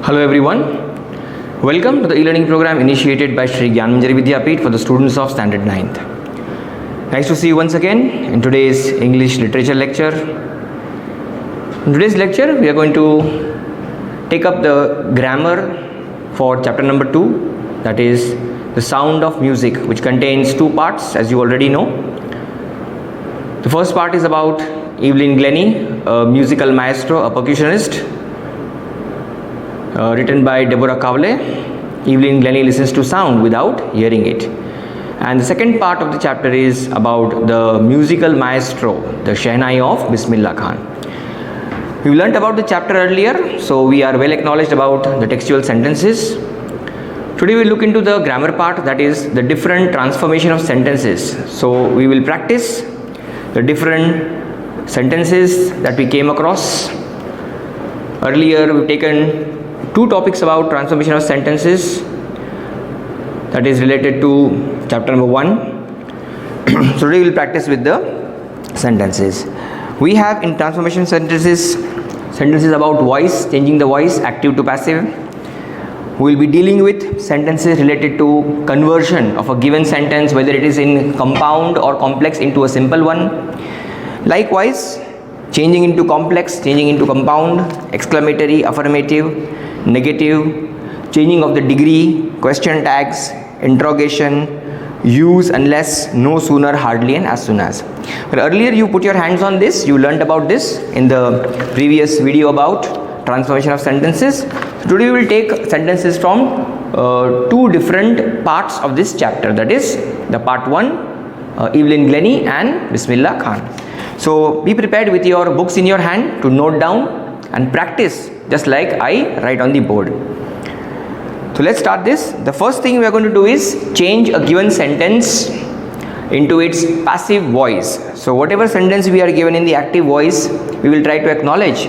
Hello everyone. Welcome to the e-learning program initiated by Shri Gyanmanjari Vidyapeeth for the students of Standard 9th. Nice to see you once again in today's English literature lecture. In today's lecture, we are going to take up the grammar for chapter number 2, that is the sound of music, which contains two parts, as you already know. The first part is about Evelyn Glennie, a musical maestro, a percussionist, written by Deborah Cowley. Evelyn Glennie listens to sound without hearing it. And the second part of the chapter is about the musical maestro, the Shehnai of Bismillah Khan. We learnt about the chapter earlier, so we are well acknowledged about the textual sentences. Today we look into the grammar part, that is the different transformation of sentences. So we will practice the different sentences that we came across. Earlier we've taken two topics about transformation of sentences, that is related to chapter number 1. So today we will practice with the sentences. We have in transformation sentences about voice, changing the voice, active to passive. We will be dealing with sentences related to conversion of a given sentence, whether it is in compound or complex into a simple one. Likewise, changing into complex, changing into compound, exclamatory, affirmative, negative, changing of the degree, question tags, interrogation, use, unless, no sooner, hardly, and as soon as. But earlier you put your hands on this, you learned about this in the previous video about transformation of sentences. So today we will take sentences from two different parts of this chapter, that is the part 1, Evelyn Glennie and Bismillah Khan. So be prepared with your books in your hand to note down and practice just like I write on the board. So let's start this. The first thing we are going to do is change a given sentence into its passive voice. So whatever sentence we are given in the active voice, we will try to acknowledge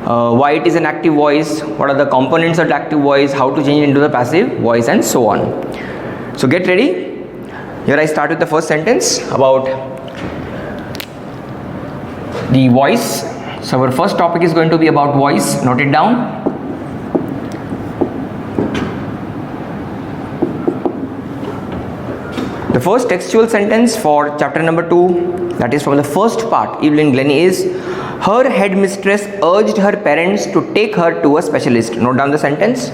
why it is an active voice, what are the components of the active voice, how to change it into the passive voice, and so on. So get ready. Here I start with the first sentence about the voice. So our first topic is going to be about voice. Note it down. The first textual sentence for chapter number 2, that is from the first part, Evelyn Glennie, is her headmistress urged her parents to take her to a specialist. Note down the sentence.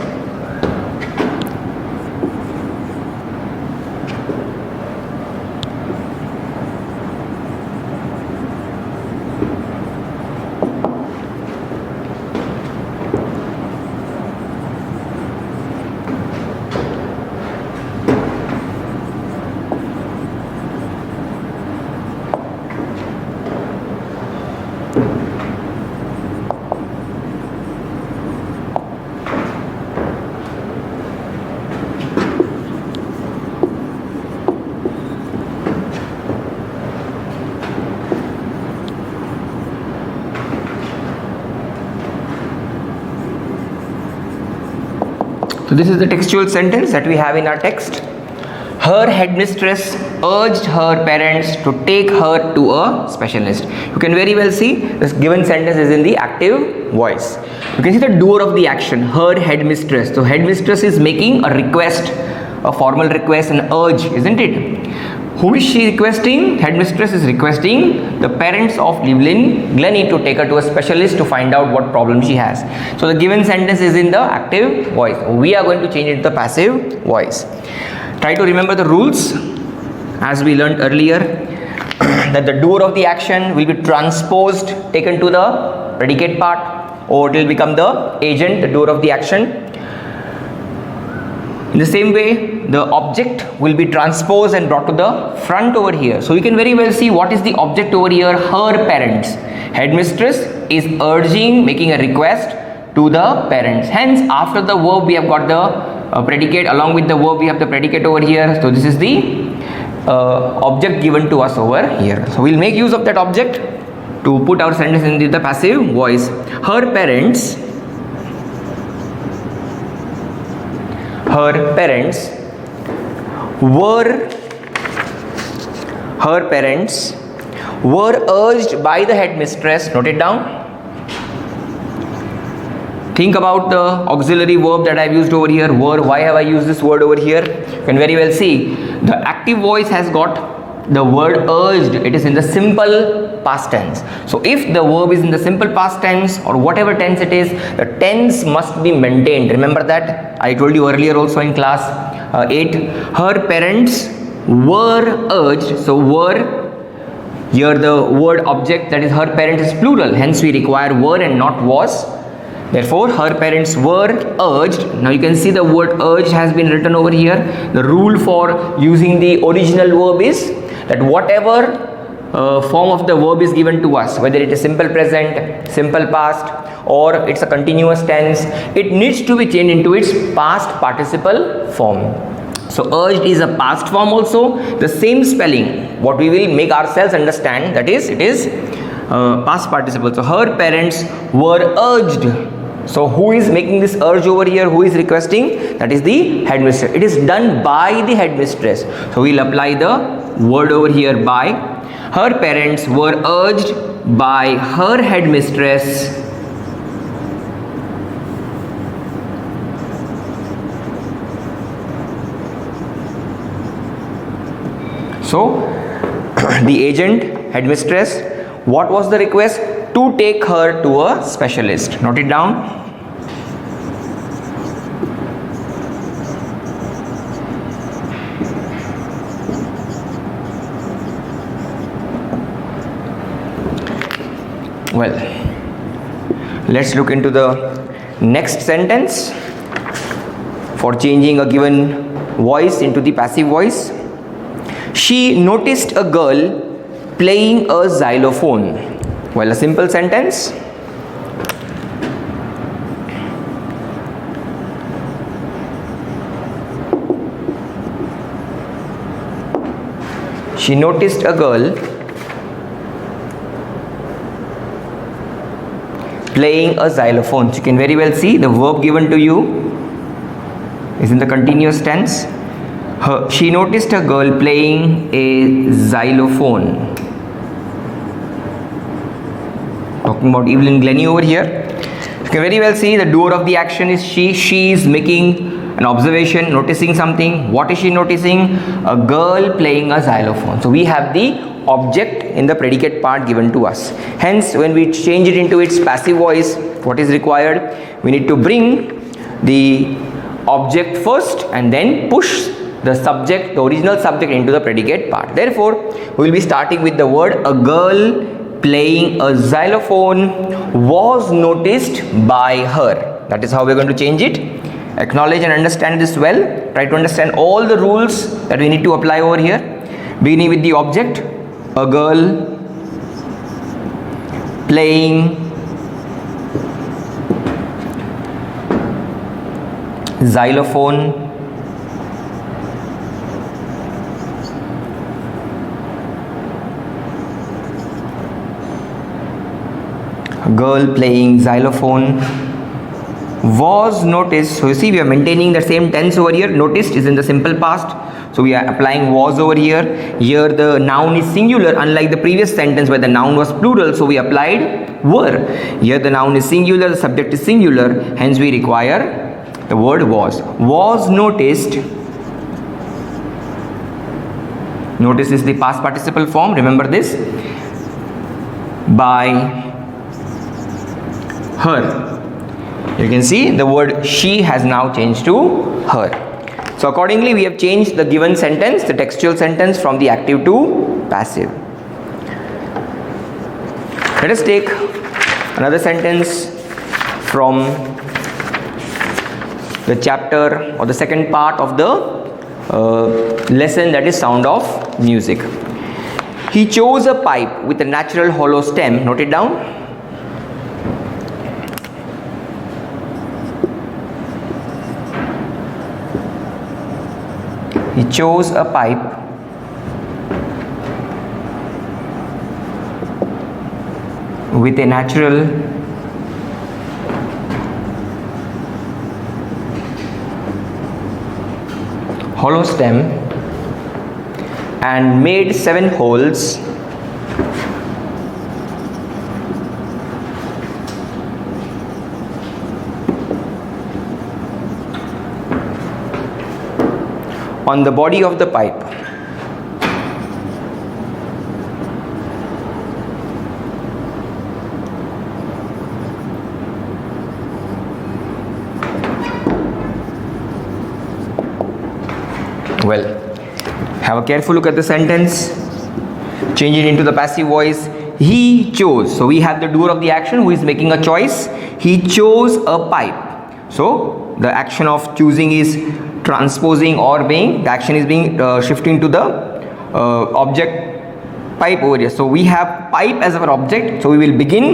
So this is the textual sentence that we have in our text. Her headmistress urged her parents to take her to a specialist. You can very well see this given sentence is in the active voice. You can see the doer of the action, her headmistress. So headmistress is making a request, a formal request, an urge, isn't it? Who is she requesting? Headmistress is requesting the parents of Evelyn Glennie to take her to a specialist to find out what problem she has. So the given sentence is in the active voice. We are going to change it to the passive voice. Try to remember the rules as we learned earlier that the doer of the action will be transposed, taken to the predicate part, or it will become the agent, the doer of the action. In the same way, the object will be transposed and brought to the front over here. So you can very well see what is the object over here, her parents. Headmistress is urging, making a request to the parents. Hence, after the verb we have got the predicate, along with the verb we have the predicate over here. So this is the object given to us over here. So we'll make use of that object to put our sentence into the passive voice. Her parents were urged by the headmistress, note it down, Think about the auxiliary verb that I've used over here, were. Why have I used this word over here? You can very well see the active voice has got the word urged. It is in the simple past tense. So if the verb is in the simple past tense or whatever tense it is, the tense must be maintained. Remember that I told you earlier also in class 8. Her parents were urged. So were, here the word object, that is her parents, is plural, hence we require were and not was. Therefore her parents were urged. Now you can see the word urged has been written over here. The rule for using the original verb is that whatever form of the verb is given to us, whether it is simple present, simple past, or it's a continuous tense, it needs to be changed into its past participle form. So urged is a past form also, the same spelling, what we will make ourselves understand, that is, it is past participle. So her parents were urged. So who is making this urge over here? Who is requesting? That is the headmistress. It is done by the headmistress. So we will apply the word over here by. Her parents were urged by her headmistress so the agent, headmistress, what was the request? To take her to a specialist. Note it down. Well, let's look into the next sentence for changing a given voice into the passive voice. She noticed a girl playing a xylophone. Well, a simple sentence. She noticed a girl playing a xylophone. So you can very well see the verb given to you is in the continuous tense. She noticed a girl playing a xylophone. Talking about Evelyn Glennie over here. You can very well see the doer of the action is she. She is making an observation, noticing something. What is she noticing? A girl playing a xylophone. So we have the object in the predicate part given to us. Hence, when we change it into its passive voice, what is required? We need to bring the object first and then push the subject, the original subject, into the predicate part. Therefore, we will be starting with the word a girl playing a xylophone was noticed by her. That is how we are going to change it. Acknowledge and understand this well. Try to understand all the rules that we need to apply over here. Beginning with the object, a girl playing xylophone. A girl playing xylophone was noticed. So you see, we are maintaining the same tense over here. Noticed is in the simple past, so we are applying was over here. Here the noun is singular, unlike the previous sentence where the noun was plural, so we applied were. Here the noun is singular, the subject is singular, hence we require the word was. Was noticed. Notice is the past participle form, remember this, by her. You can see the word she has now changed to her. So accordingly, we have changed the given sentence, the textual sentence, from the active to passive. Let us take another sentence from the chapter or the second part of the lesson, that is sound of music. He chose a pipe with a natural hollow stem. Note it down. He chose a pipe with a natural hollow stem and made 7 holes on the body of the pipe. Well, have a careful look at the sentence. Change it into the passive voice. He chose. So we have the doer of the action who is making a choice. He chose a pipe. So the action of choosing is transposing, or being, the action is being shifting to the object pipe over here. So we have pipe as our object. So we will begin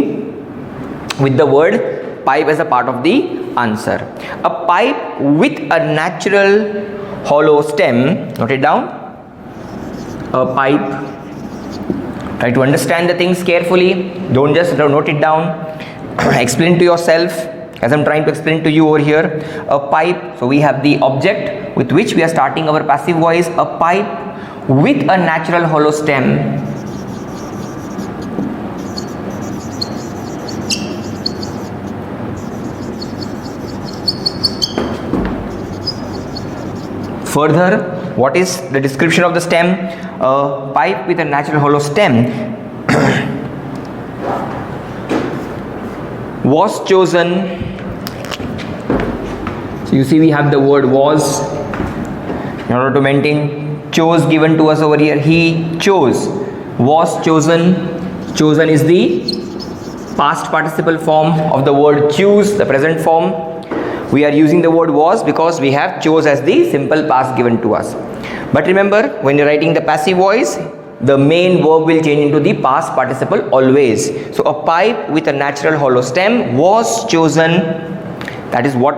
with the word pipe as a part of the answer. A pipe with a natural hollow stem. Note it down. A pipe. Try to understand the things carefully. Don't just note it down. Explain to yourself as I'm trying to explain to you over here. A pipe. So we have the object with which we are starting our passive voice. A pipe with a natural hollow stem. Further, what is the description of the stem? A pipe with a natural hollow stem was chosen. So you see we have the word was in order to maintain chose given to us over here. He chose, was chosen. Chosen is the past participle form of the word choose, the present form. We are using the word was because we have chose as the simple past given to us. But remember, when you're writing the passive voice, the main verb will change into the past participle always. So a pipe with a natural hollow stem was chosen. That is what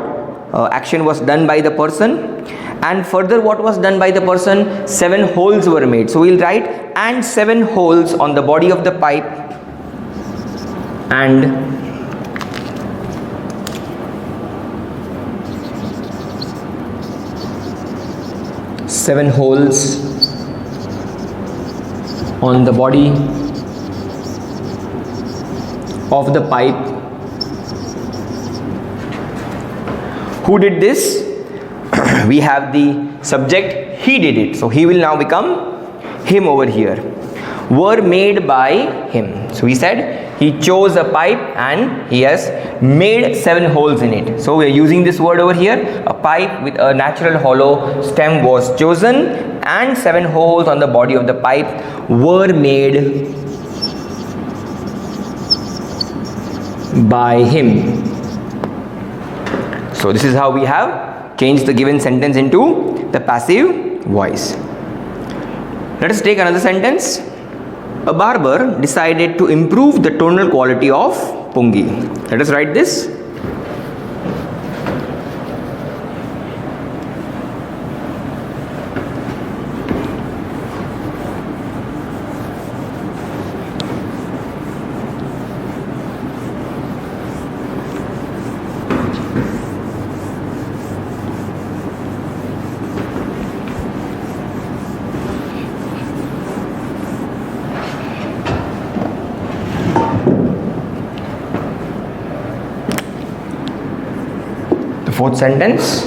action was done by the person. And further, what was done by the person? 7 holes were made. So we'll write and 7 holes on the body of the pipe, and 7 holes on the body of the pipe. Who did this? We have the subject, he did it. So he will now become him over here. Were made by him. So he said he chose a pipe and he has made 7 holes in it. So we are using this word over here. A pipe with a natural hollow stem was chosen and 7 holes on the body of the pipe were made by him. So this is how we have changed the given sentence into the passive voice. Let us take another sentence. A barber decided to improve the tonal quality of pungi. Let us write this. Fourth sentence.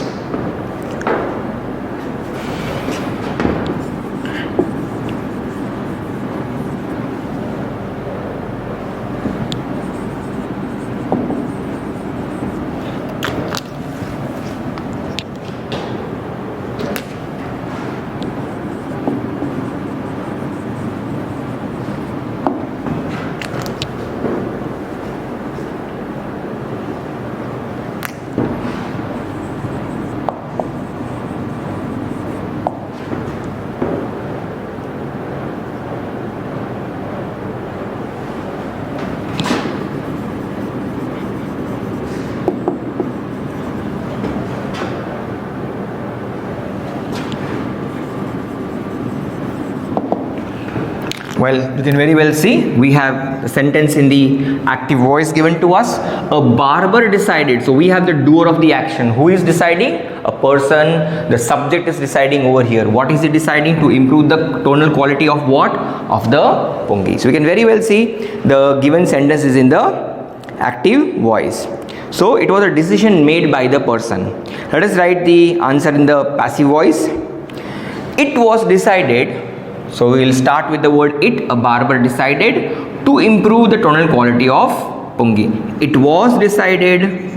Well, you can very well see we have the sentence in the active voice given to us. A barber decided. So we have the doer of the action. Who is deciding? A person. The subject is deciding over here. What is he deciding? To improve the tonal quality of what? Of the pungi. So we can very well see the given sentence is in the active voice. So it was a decision made by the person. Let us write the answer in the passive voice. it was decided, so we will start with the word it. A barber decided to improve the tonal quality of Pungi. It was decided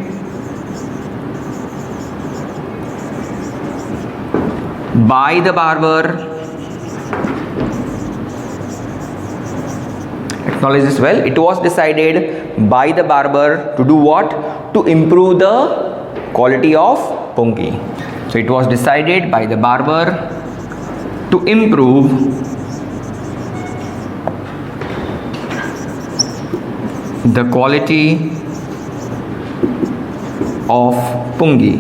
by the barber, acknowledge this well, it was decided by the barber to do what? To improve the quality of Pungi. So it was decided by the barber to improve the quality of Pungi.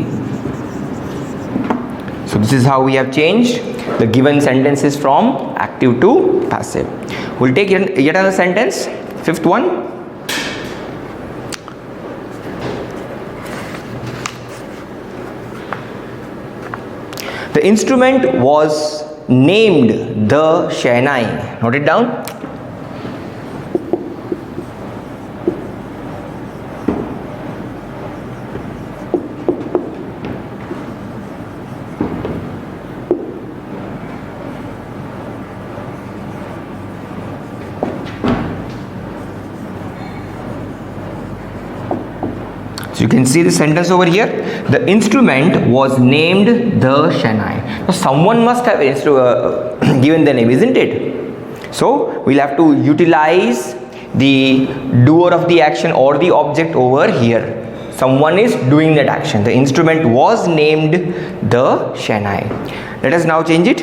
So this is how we have changed the given sentences from active to passive. We'll take yet another sentence, fifth one. The instrument was named the Shehnai. Note it down. So you can see the sentence over here. The instrument was named the Shehnai. Now someone must have given the name, isn't it? So we'll have to utilize the doer of the action or the object over here. Someone is doing that action. The instrument was named the Shehnai. Let us now change it.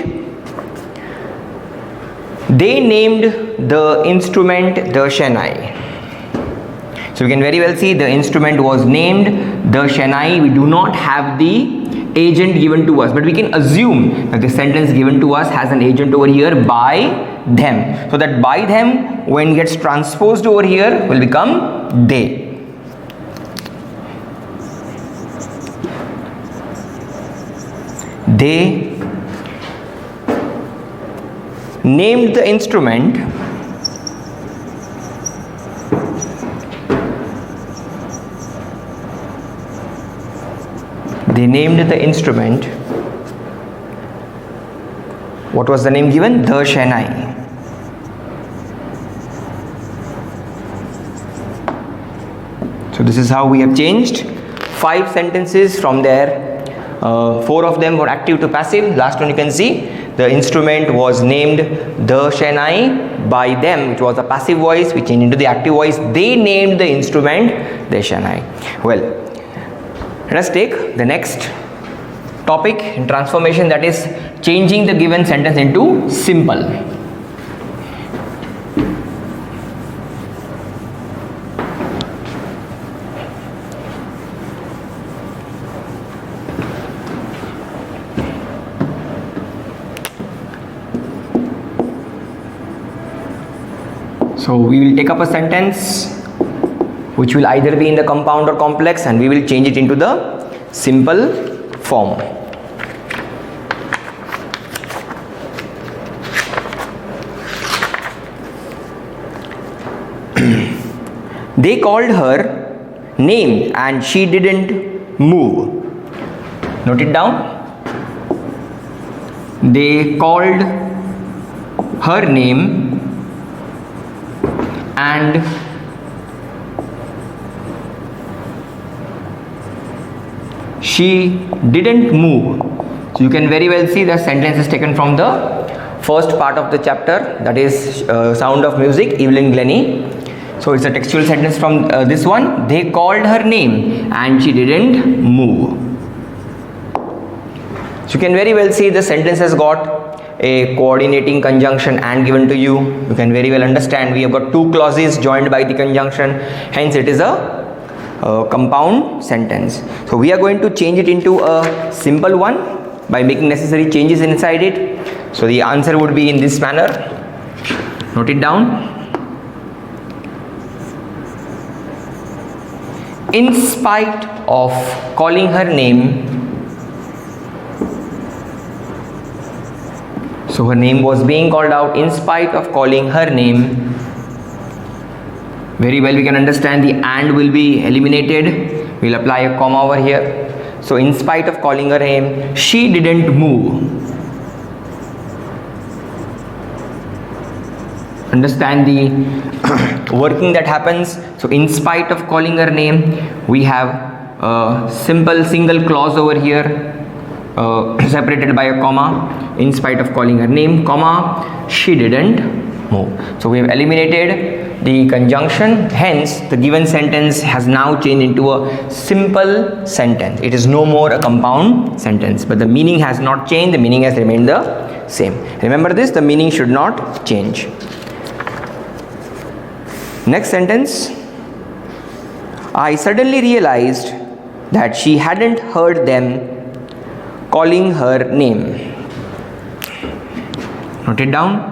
They named the instrument the Shehnai. So we can very well see the instrument was named the Shehnai. We do not have the agent given to us, but we can assume that the sentence given to us has an agent over here, by them. So that by them, when gets transposed over here, will become they. They named the instrument what was the name given? The Shehnai. So this is how we have changed 5 sentences from there. 4 of them were active to passive. Last one you can see, the instrument was named the Shehnai by them, which was a passive voice. We changed into the active voice. They named the instrument the Shehnai. Well, let us take the next topic in transformation, that is changing the given sentence into simple. So we will take up a sentence which will either be in the compound or complex, and we will change it into the simple form. They called her name and she didn't move. Note it down. They called her name and she didn't move. So you can very well see the sentence is taken from the first part of the chapter, that is Sound of Music, Evelyn Glennie. So it's a textual sentence from this one. They called her name and she didn't move. So you can very well see the sentence has got a coordinating conjunction and given to you. You can very well understand we have got 2 clauses joined by the conjunction, hence it is a compound sentence. So we are going to change it into a simple one by making necessary changes inside it. So the answer would be in this manner. Note it down. In spite of calling her name, so her name was being called out. In spite of calling her name, very well we can understand the and will be eliminated. We'll apply a comma over here. So in spite of calling her name, she didn't move. understand the working that happens. So in spite of calling her name, we have a simple single clause over here, separated by a comma. In spite of calling her name, comma, she didn't move. So we have eliminated the conjunction, hence the given sentence has now changed into a simple sentence. It is no more a compound sentence, but the meaning has not changed, the meaning has remained the same. Remember this, the meaning should not change. Next sentence, I suddenly realized that she hadn't heard them calling her name. Note it down.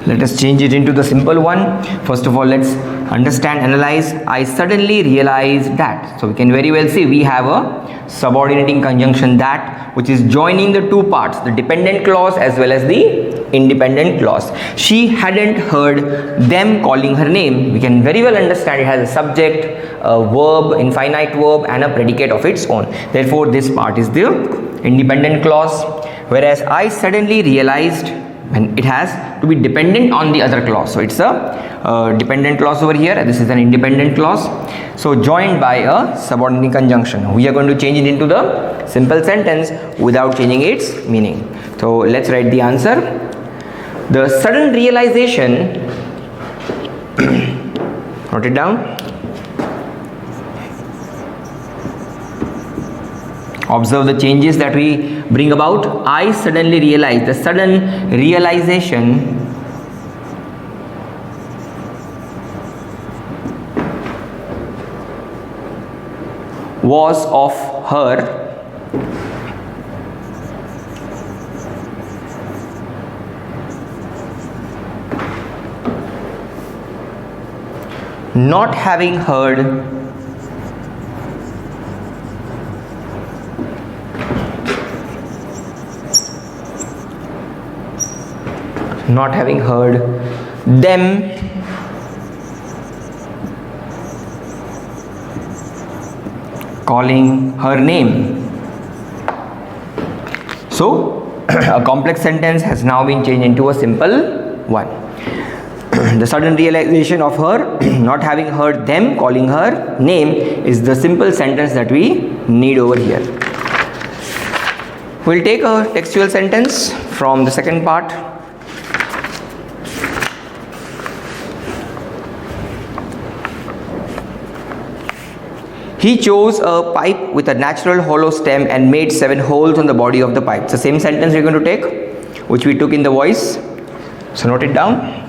Let us change it into the simple one. First of all, let's understand, analyze. I suddenly realized that. So we can very well see we have a subordinating conjunction that, which is joining the two parts, the dependent clause as well as the independent clause. She hadn't heard them calling her name. We can very well understand it has a subject, a verb, infinite verb, and a predicate of its own. Therefore, this part is the independent clause. Whereas I suddenly realized, and it has to be dependent on the other clause. So it's a dependent clause over here. This is an independent clause. So joined by a subordinating conjunction. We are going to change it into the simple sentence without changing its meaning. So let's write the answer. The sudden realization, note it down. Observe the changes that we bring about. I suddenly realized, the sudden realization was of her not having heard them calling her name. So a complex sentence has now been changed into a simple one. The sudden realization of her not having heard them calling her name is the simple sentence that we need over here. We'll take a textual sentence from the second part. He chose a pipe with a natural hollow stem and made 7 holes on the body of the pipe. It's the same sentence we're going to take, which we took in the voice. So note it down.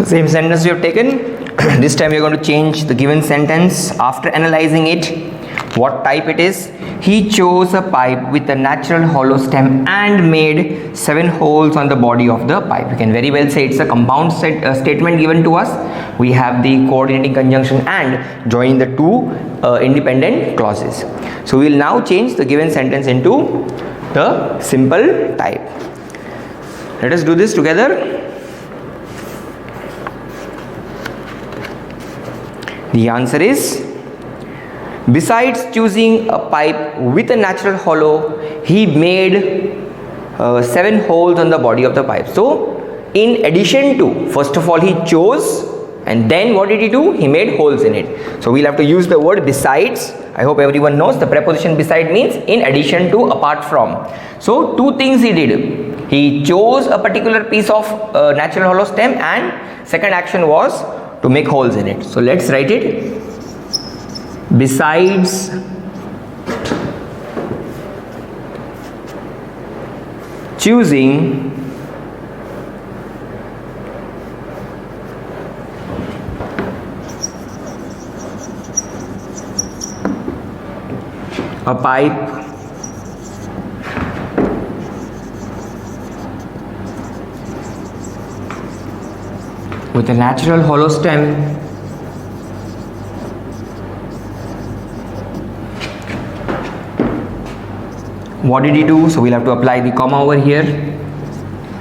Same sentence we have taken. This time we are going to change the given sentence after analyzing it what type it is. He chose a pipe with a natural hollow stem and made 7 holes on the body of the pipe. You can very well say it's a compound statement given to us. We have the coordinating conjunction and joining the two independent clauses. So we will now change the given sentence into the simple type. Let us do this together. The answer is, besides choosing a pipe with a natural hollow, he made 7 holes on the body of the pipe. So in addition to, first of all he chose, and then what did he do? He made holes in it. So we'll have to use the word besides. I hope everyone knows the preposition beside means in addition to, apart from. So 2 things he did. He chose a particular piece of natural hollow stem, and second action was to make holes in it. So let's write it. Besides choosing a pipe with a natural hollow stem what did he do? So we'll have to apply the comma over here.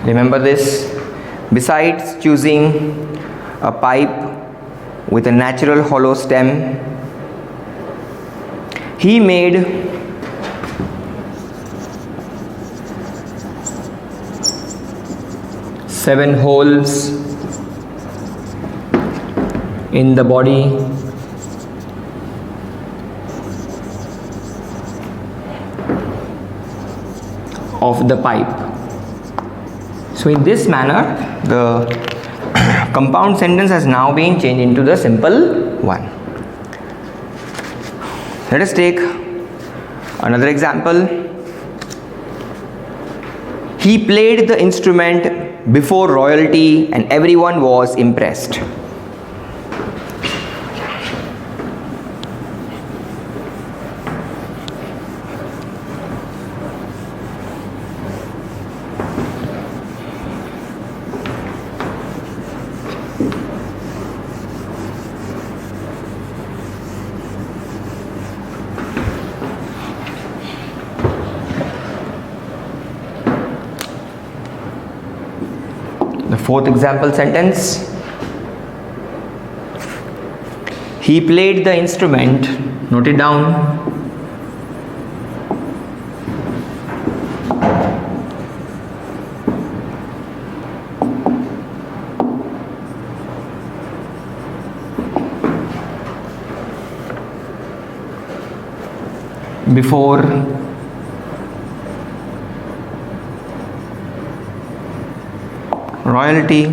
Remember this. Besides choosing a pipe with a natural hollow stem, he made 7 holes in the body of the pipe. So in this manner, the compound sentence has now been changed into the simple one. Let us take another example. He played the instrument before royalty and everyone was impressed. The fourth example sentence. He played the instrument, note it down, before royalty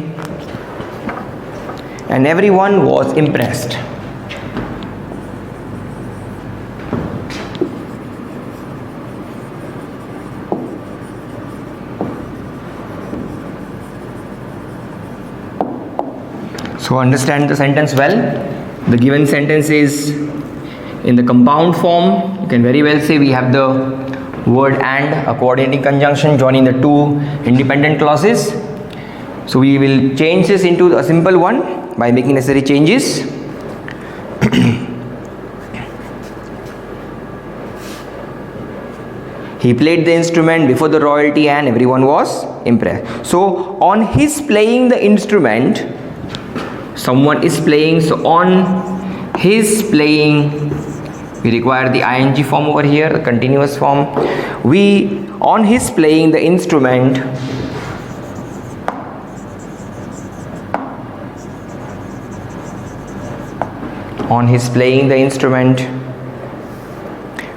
and everyone was impressed. So understand the sentence well. The given sentence is in the compound form. You can very well say we have the word and, a coordinating conjunction joining the two independent clauses. So we will change this into a simple one by making necessary changes. He played the instrument before the royalty and everyone was impressed. So on his playing the instrument, someone is playing. So on his playing, we require the ing form over here, the continuous form. On his playing the instrument, on his playing the instrument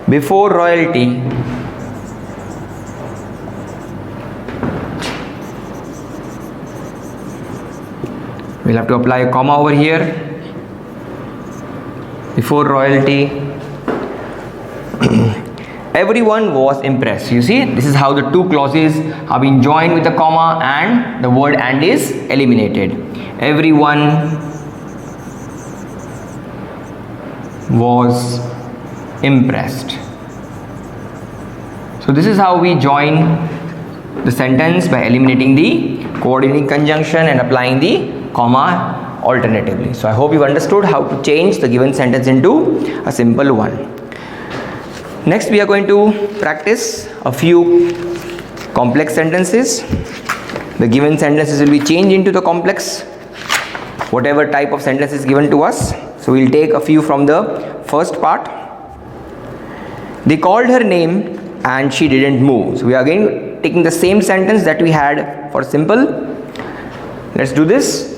before royalty, we'll have to apply a comma over here, before royalty, everyone was impressed. You see, this is how the two clauses have been joined with a comma and the word and is eliminated. Everyone was impressed. So this is how we join the sentence, by eliminating the coordinating conjunction and applying the comma alternatively. So I hope you've understood how to change the given sentence into a simple one. Next we are going to practice a few complex sentences. The given sentences will be changed into the complex, whatever type of sentence is given to us. So we'll take a few from the first part. They called her name and she didn't move. So we are again taking the same sentence that we had for simple. Let's do this.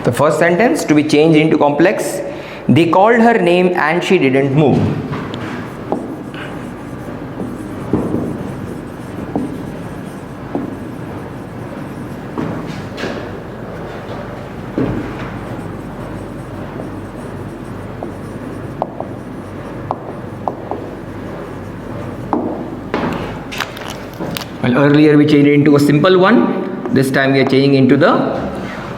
The first sentence to be changed into complex. They called her name and she didn't move. Well, earlier we changed it into a simple one. This time we are changing into the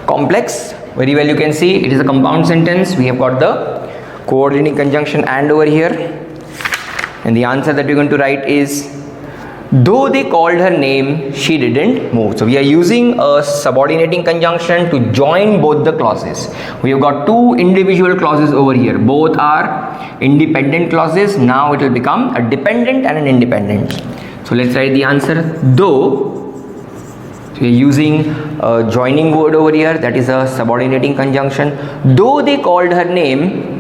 complex. Very well, you can see it is a compound sentence. We have got the coordinating conjunction and over here, and the answer that we're going to write is, though they called her name, she didn't move. So we are using a subordinating conjunction to join both the clauses. We have got two individual clauses over here. Both are independent clauses. Now it will become a dependent and an independent. So let's write the answer, though. So we are using a joining word over here, that is a subordinating conjunction. Though they called her name,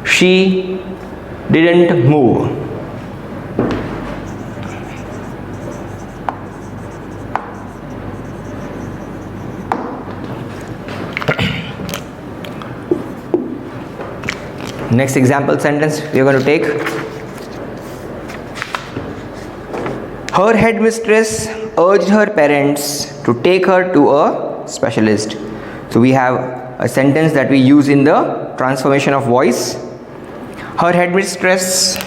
she didn't move. Next example sentence we are going to take. Her headmistress urged her parents to take her to a specialist. So we have a sentence that we use in the transformation of voice. Her headmistress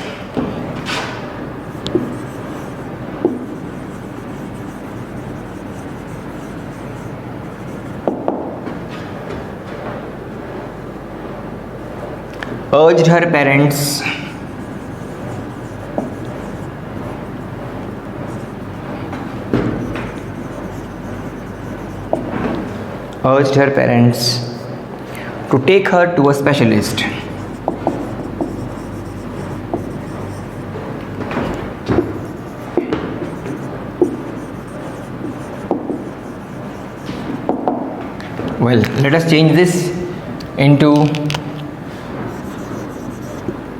urged her parents to take her to a specialist. Well, let us change this into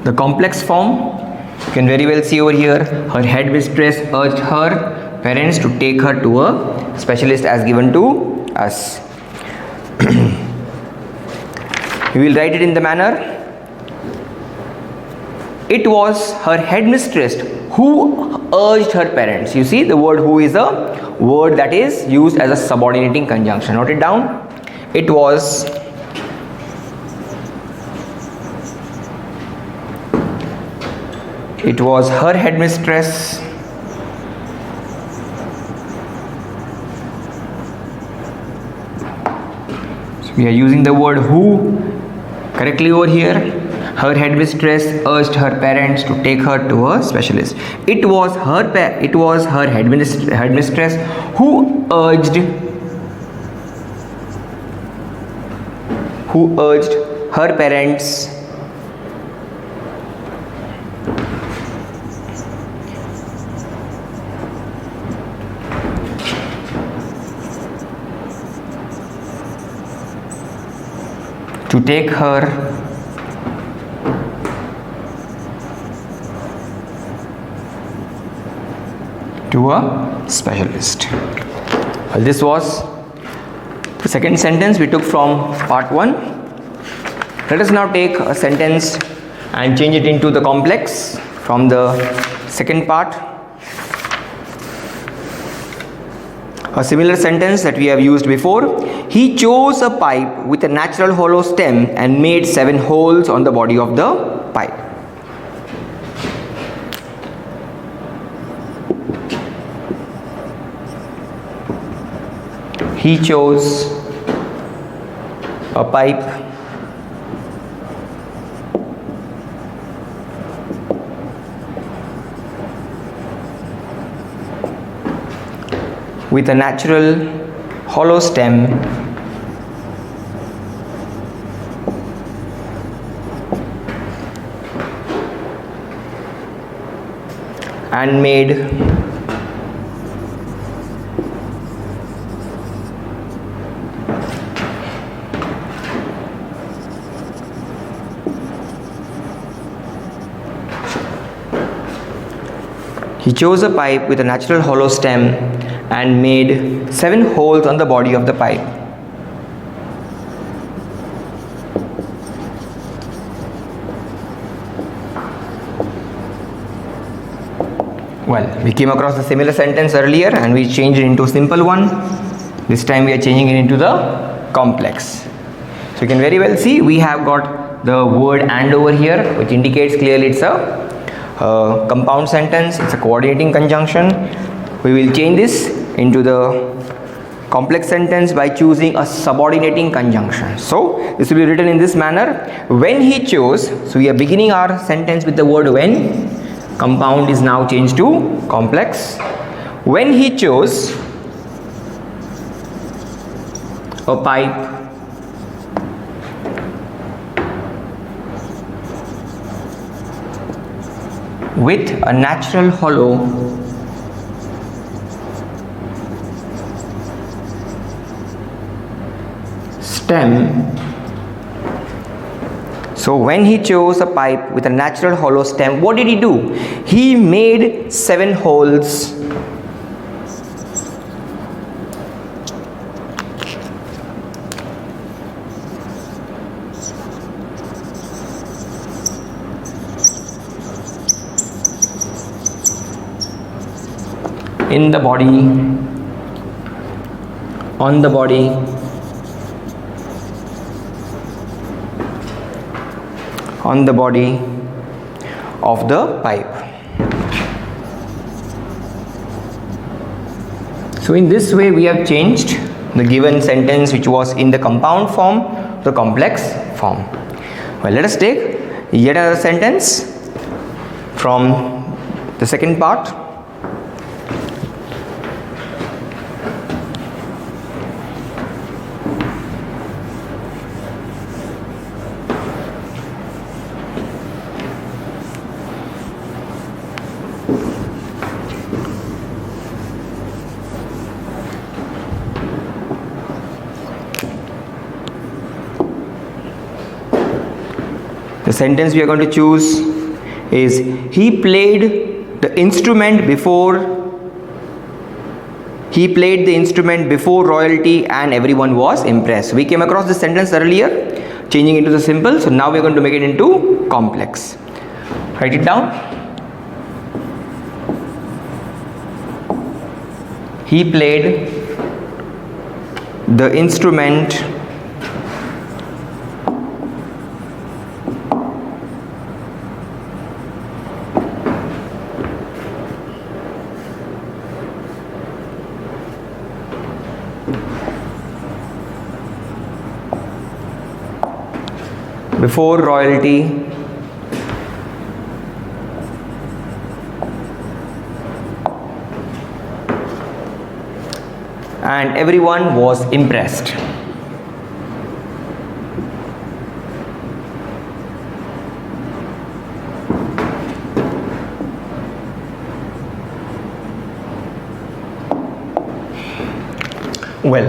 the complex form. You can very well see over here, her headmistress urged her parents to take her to a specialist as given to us. We will write it in the manner, it was her headmistress who urged her parents. You see, the word who is a word that is used as a subordinating conjunction. Note it down. It was her headmistress so we are using the word who correctly over here. Her headmistress urged her parents to take her to a specialist. It was her headmistress who urged her parents to take her to a specialist. Well, this was the second sentence we took from part 1. Let us now take a sentence and change it into the complex from the second part. A similar sentence that we have used before. He chose a pipe with a natural hollow stem and made 7 holes on the body of the pipe. He chose a pipe with a natural hollow stem and made He chose a pipe with a natural hollow stem and made 7 holes on the body of the pipe. Well, we came across a similar sentence earlier and we changed it into a simple one. This time we are changing it into the complex. So you can very well see we have got the word and over here, which indicates clearly it's a compound sentence, it's a coordinating conjunction. We will change this into the complex sentence by choosing a subordinating conjunction. So this will be written in this manner. When he chose, so we are beginning our sentence with the word when. Compound is now changed to complex. When he chose a pipe with a natural hollow stem. So when he chose a pipe with a natural hollow stem, what did he do? He made 7 holes in the body, on the body of the pipe. So in this way we have changed the given sentence which was in the compound form to the complex form. Well, let us take yet another sentence from the second part. The sentence we are going to choose is he played the instrument before royalty and everyone was impressed. We came across this sentence earlier, changing into the simple. So now we are going to make it into complex. Write it down. He played the instrument before royalty and everyone was impressed. Well,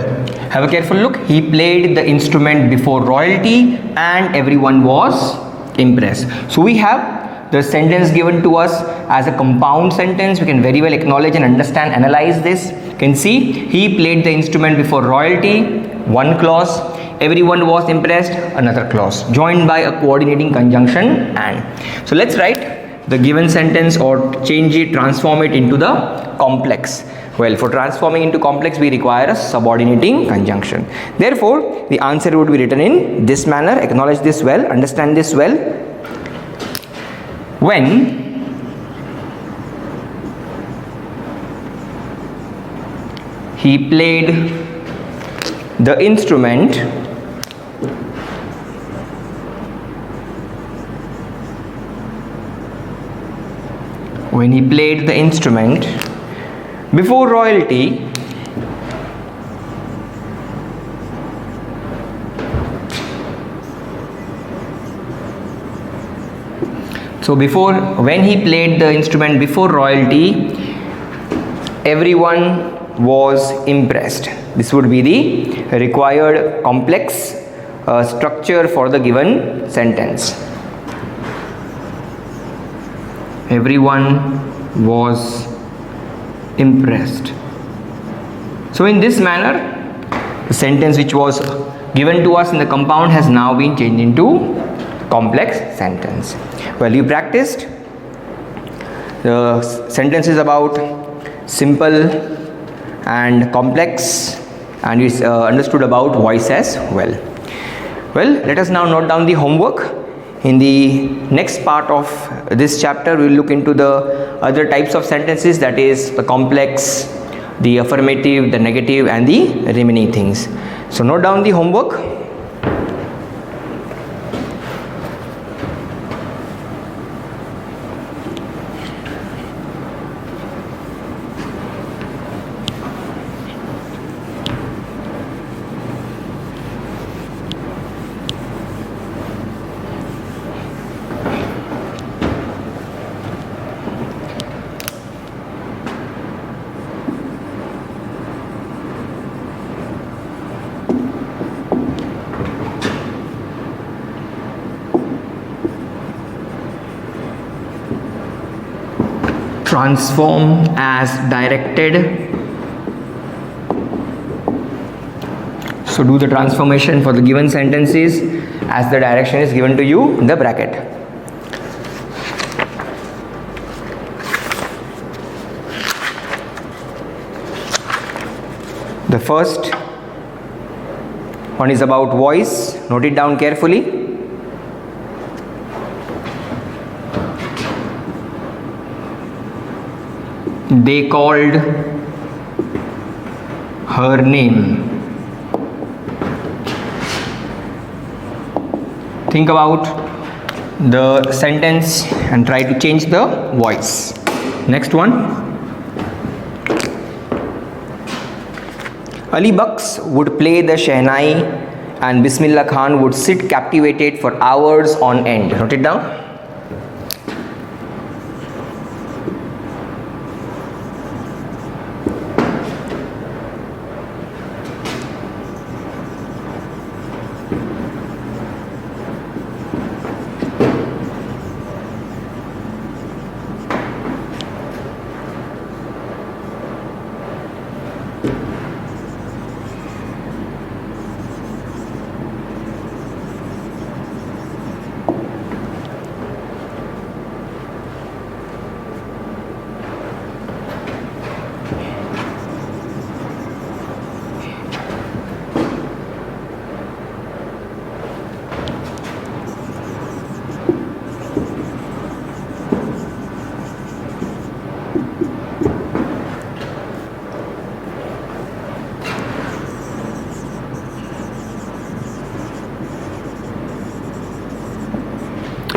have a careful look. He played the instrument before royalty and everyone was impressed. So we have the sentence given to us as a compound sentence. We can very well acknowledge and understand, analyze this. You can see he played the instrument before royalty, one clause. everyone was impressed, another clause, joined by a coordinating conjunction and. So let's write the given sentence or change it, transform it into the complex. Well, for transforming into complex, we require a subordinating conjunction. Therefore, the answer would be written in this manner. Acknowledge this well, understand this well. When he played the instrument, before royalty, when he played the instrument before royalty, everyone was impressed. This would be the required complex structure for the given sentence. Everyone was impressed. So in this manner, the sentence which was given to us in the compound has now been changed into complex sentence. Well, you practiced. The sentence is about simple and complex, and you understood about voice as well. Well, let us now note down the homework. In the next part of this chapter, we will look into the other types of sentences, that is the complex, the affirmative, the negative and the remaining things. So note down the homework. Transform as directed. So do the transformation for the given sentences as the direction is given to you in the bracket. The first one is about voice. Note it down carefully. They called her name. Think about the sentence and try to change the voice. Next one. Ali Baks would play the Shehnai and Bismillah Khan would sit captivated for hours on end. Note it down.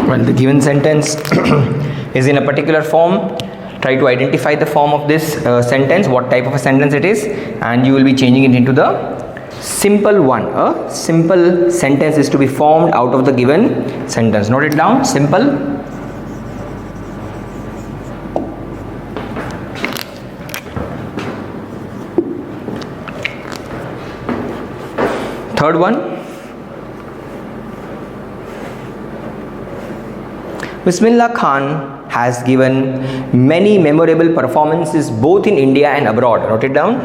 Well, the given sentence is in a particular form. Try to identify the form of this sentence, what type of a sentence it is, and you will be changing it into the simple one. A simple sentence is to be formed out of the given sentence. Note it down, simple. Third one. Bismillah Khan has given many memorable performances both in India and abroad. Note it down.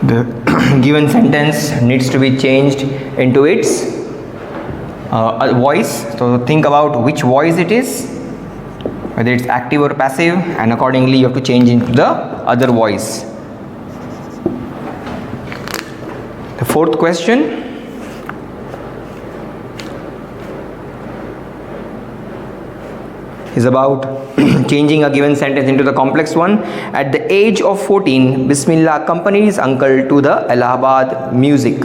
The given sentence needs to be changed into its voice. So think about which voice it is, whether it's active or passive, and accordingly you have to change into the other voice. The fourth question. Is about changing a given sentence into the complex one. At the age of 14, Bismillah accompanied his uncle to the Allahabad music.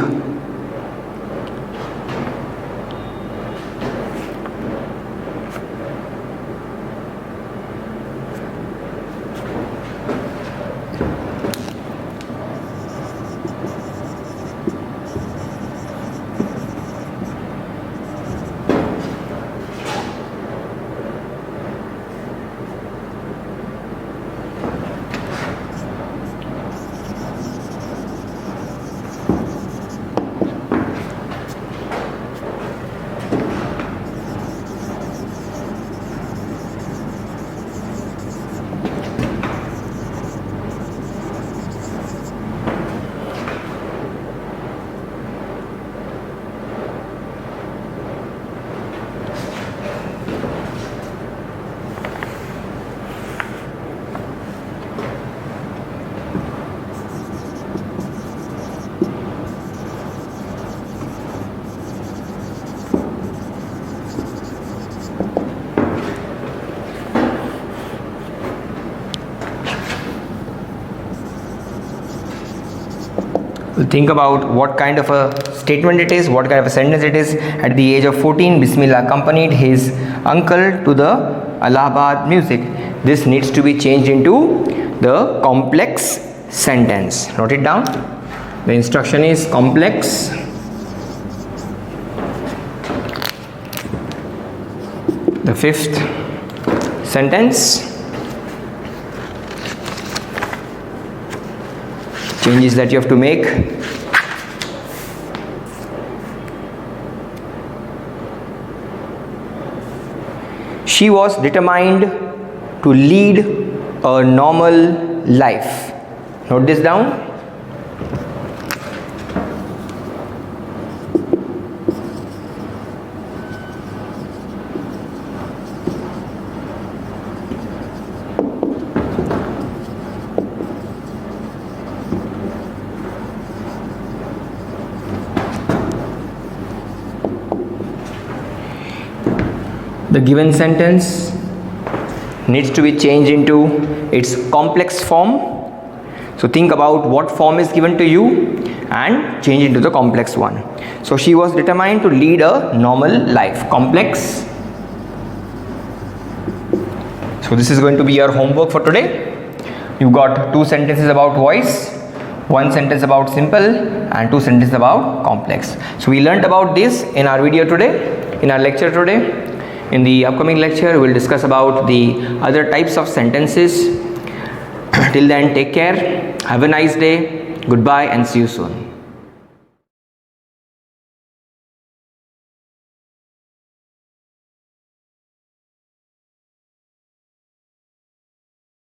Think about what kind of a statement it is, what kind of a sentence it is. At the age of 14, Bismillah accompanied his uncle to the Allahabad music. This needs to be changed into the complex sentence. Note it down. The instruction is complex the fifth sentence. Changes that you have to make. She was determined to lead a normal life. Note this down. The given sentence needs to be changed into its complex form. So think about what form is given to you and change into the complex one. So she was determined to lead a normal life. Complex. So this is going to be your homework for today. You've got 2 sentences about voice, 1 sentence about simple, and 2 sentences about complex. So we learned about this in our video today, in our lecture today. In the upcoming lecture, we will discuss about the other types of sentences. Till then, take care. Have a nice day. Goodbye and see you soon.